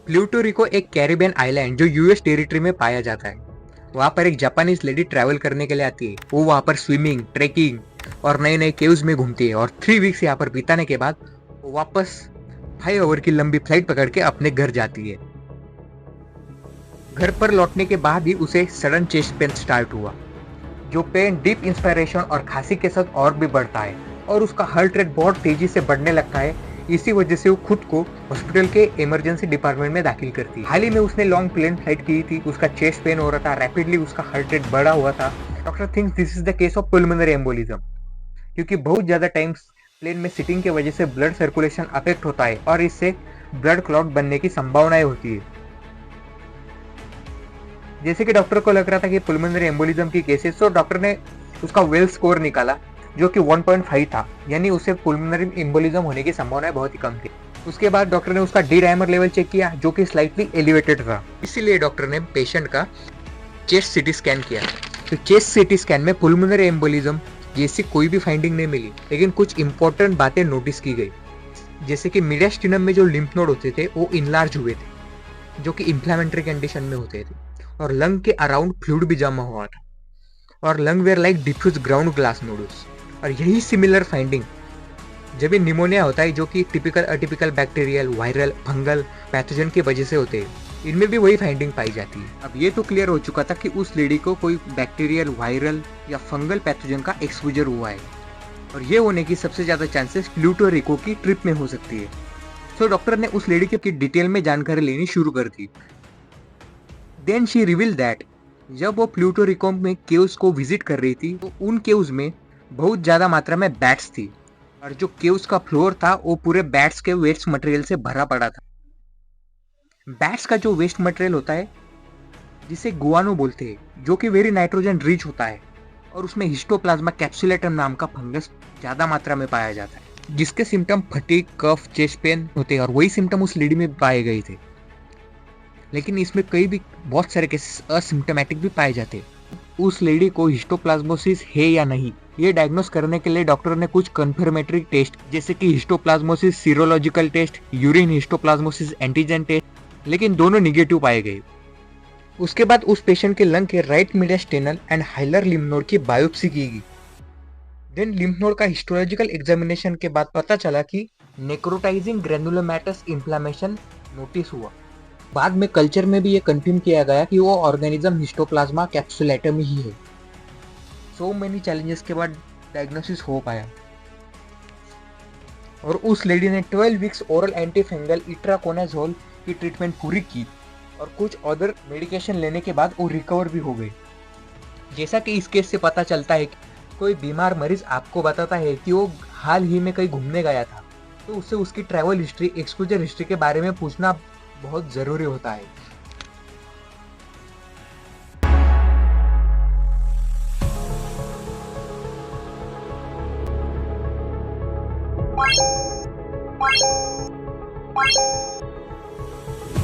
Pluto रिको एक Caribbean island जो US territory में पाया जाता है। वहाँ पर एक जापानीज लेडी ट्रैवल करने के लिए आती है। वो वहाँ पर स्विमिंग, ट्रेकिंग और नए नए केव्स में घूमती है और 3 वीक्स यहाँ पर बिताने के बाद वो वापस 5 आवर की लंबी फ्लाइट पकड़ के अपने घर जाती है। घर पर लौटने के बाद ही उसे सडन चेस्ट पेन स्टार्ट हुआ, जो पेन डीप इंस्पिरेशन और खांसी के साथ और भी बढ़ता है और उसका हार्ट रेट बहुत तेजी से बढ़ने लगता है। इसी वजह से वो खुद को हॉस्पिटल के इमरजेंसी डिपार्टमेंट में दाखिल करती है। हाल ही में उसने लॉन्ग प्लेन फ्लाइट की थी, उसका चेस्ट पेन हो रहा था, रैपिडली उसका हार्ट रेट बढ़ा हुआ था। Doctor thinks this is the case of pulmonary embolism, क्योंकि बहुत ज्यादा टाइम प्लेन में सिटिंग की वजह से ब्लड सर्कुलेशन अफेक्ट होता है और इससे ब्लड क्लॉट बनने की संभावनाएं होती है। जैसे कि डॉक्टर को लग रहा था कि पुल्मोनरी एम्बोलिज्म की केसेस, तो डॉक्टर ने उसका वेल स्कोर निकाला जो कि 1.5 था, यानी उसे पुल्मोनरी एम्बोलिज्म होने की संभावना बहुत ही कम थी। उसके बाद डॉक्टर ने उसका डी डायमर लेवल चेक किया जो कि स्लाइटली एलिवेटेड था। इसीलिए डॉक्टर ने पेशेंट का चेस्ट सीटी स्कैन किया। तो चेस्ट सीटी स्कैन में पुल्मोनरी एम्बोलिज्म जैसी कोई भी फाइंडिंग नहीं मिली, लेकिन कुछ इंपॉर्टेंट बातें नोटिस की गई। जैसे कि मीडियास्टिनम में जो लिम्फ नोड होते थे वो इनलार्ज हुए थे, जो कि इन्फ्लेमेटरी कंडीशन में होते थे, और लंग के अराउंड फ्लूइड भी जमा हुआ था, और lung were like diffuse ground glass nodules. और यही सिमिलर फाइंडिंग जब भी निमोनिया होता है, जो कि typical atypical bacterial, viral, fungal pathogen की वजह से होते हैं, इनमें भी वही फाइंडिंग पाई जाती है। अब ये तो क्लियर हो चुका था कि उस लेडी को कोई बैक्टीरियल, वायरल या फंगल पैथोजन का एक्सपोजर हुआ है, और ये होने की सबसे ज्यादा चांसेस प्लूटो रिको की ट्रिप में हो सकती है। तो डॉक्टर ने उस लेडी की डिटेल में जानकारी लेनी शुरू कर दी। देन शी रिवील दैट जब वो प्लूटो रिको में केव्स को विजिट कर रही थी, तो उन केव्स में बहुत ज्यादा मात्रा में बैट्स थी, और जो केव्स का फ्लोर था वो पूरे बैट्स के वेस्ट मटेरियल से भरा पड़ा था। बैट्स का जो वेस्ट मटेरियल होता है, जिसे गुआनो बोलते हैं, जो कि वेरी नाइट्रोजन रिच होता है, और उसमें हिस्टोप्लाज्मा कैप्सुलेटम नाम का फंगस ज्यादा मात्रा में पाया जाता है, जिसके सिम्टम फटीग, कफ, चेस्ट पेन होते हैं, और वही सिम्टम उस लेडी में पाए गए थे। लेकिन इसमें कई भी बहुत सारे केसेस असिम्टोमेटिक भी पाए जाते हैं। उस लेडी को हिस्टोप्लाज्मोसिस है या नहीं, ये डायग्नोस करने के लिए डॉक्टर ने कुछ कंफर्मेटरी टेस्ट, जैसे कि histoplasmosis serological test, urine histoplasmosis antigen test, लेकिन दोनों निगेटिव पाए गए। उसके बाद उस पेशेंट के लंग के right mediastinal and hilar lymph node की बायोप्सी की गई। देन लिम्फ नोड का हिस्टोलॉजिकल एग्जामिनेशन के बाद पता चला कि नेक्रोटाइजिंग ग्रेनुलोमैटस इन्फ्लेमेशन नोटिस हुआ। बाद में कल्चर में भी ये कंफर्म किया गया कि वो ऑर्गेनिज्म हिस्टोप्लाज्मा कैप्सुलेटम ही है। सो मेनी चैलेंजेस के बाद डायग्नोसिस हो पाया, और उस लेडी ने 12 weeks oral anti fungal itraconazole की ट्रीटमेंट पूरी की, और कुछ अदर मेडिकेशन लेने के बाद वो रिकवर भी हो गई। जैसा कि इस केस से पता चलता है कि कोई बीमार मरीज आपको बताता है कि वो हाल ही में कहीं घूमने गया था, तो उससे उसकी ट्रैवल हिस्ट्री, एक्सपोजर हिस्ट्री के बारे में पूछना बहुत जरूरी होता है।